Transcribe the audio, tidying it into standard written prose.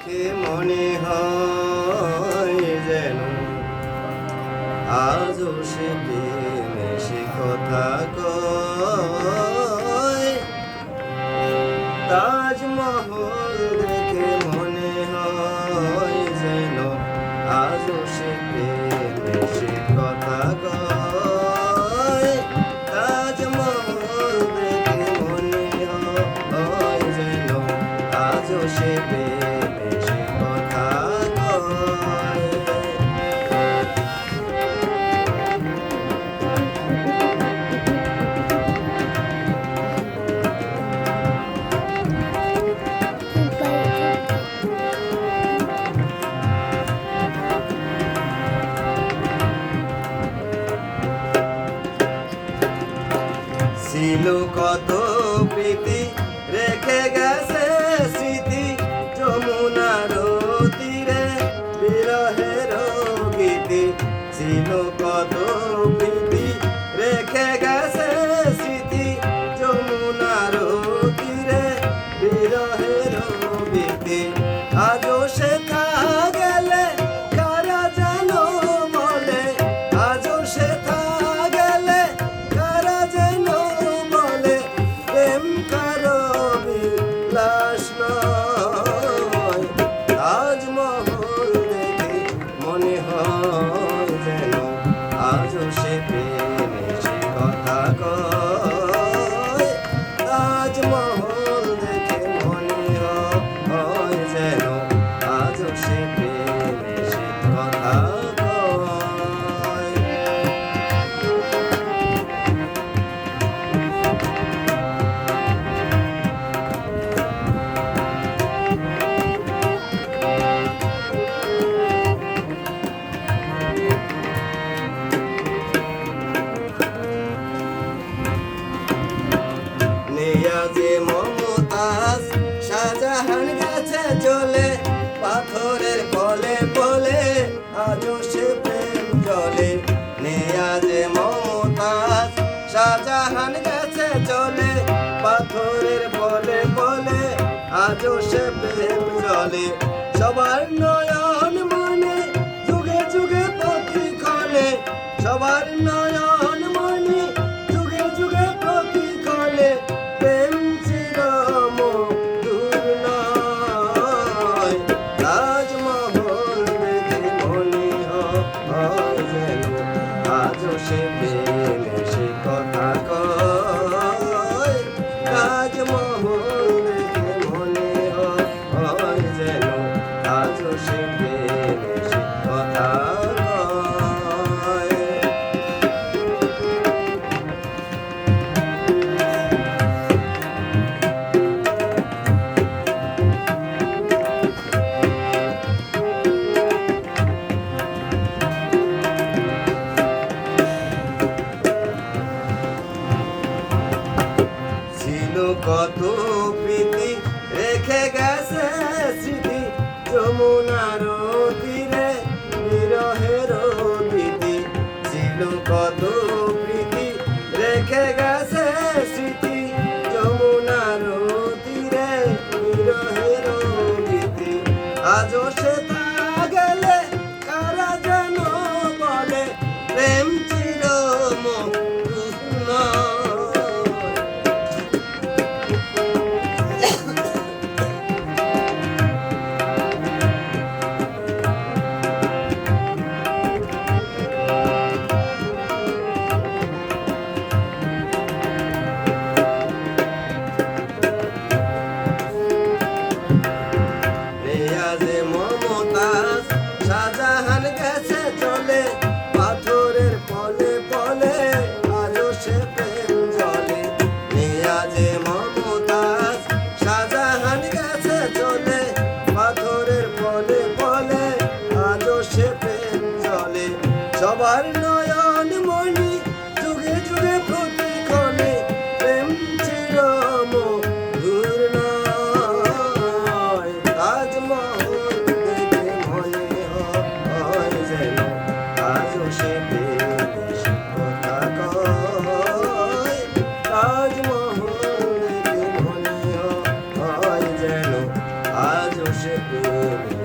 দেখে মনে হয় যেন আজও সে প্রেমে সে কথা কয়। তাজমহল দেখে মনে হয় যেন আজও সে প্রেমে সে কথা কয়। তাজমহল দেখে মনে হয় যেন আজও সে প্রেমে সে কথা কয়। ছিল কত প্রীতি রেখে গেছে স্মৃতি যমুনার তীরে বিরহের গীতি। ছিল কত প্রীতি রেখে গেছে স্মৃতি যমুনার তীরে বিরহের গীতি। আজও সে থা গেলে কারা যেন বলে, আজও সে থা গেলে কারা যেন বলে প্রেম কারো বিলাস নয়। তাজমহল দেখে মনে হয় যেন আজও সে প্রেমে সে কথা কয়। তাজমহল দেখে মনে হয় যেন আজও সে প্রেমে সে কথা কয়। নিয়াজে মমতাজ শাহজাহান গেছে চলে পাথরের কোলে কোলে আজও সে প্রেম জলে। নিয়াজে মমতাজ শাহজাহান গেছে চলে পাথরের কোলে কোলে আজও সে প্রেম জলে। সবার নয়ন মনে যুগে যুগে প্রতিক্ষণে, সবার নয়ন মনে যুগে যুগে প্রতিক্ষণে প্রেম চিরমধুর নয়। তাজমহল দেখে মনে হয় যেন আজও সে প্রেমে সে কথা কয়। তাজমহল দেখে মনে হয় যেন আজও সে প্রেমে সে কথা কয়। ছিল কত প্রীতি রেখে গেছে স্মৃতি যমুনার তীরে বিরহের গীতি। ছিল কত প্রীতি রেখে গেছে স্মৃতি যমুনার তীরে বিরহের গীতি। আজও সে থা গেলে কারা যেন বলে প্রেম চিরমধুর নয়। নিয়াজে মম সে তুমি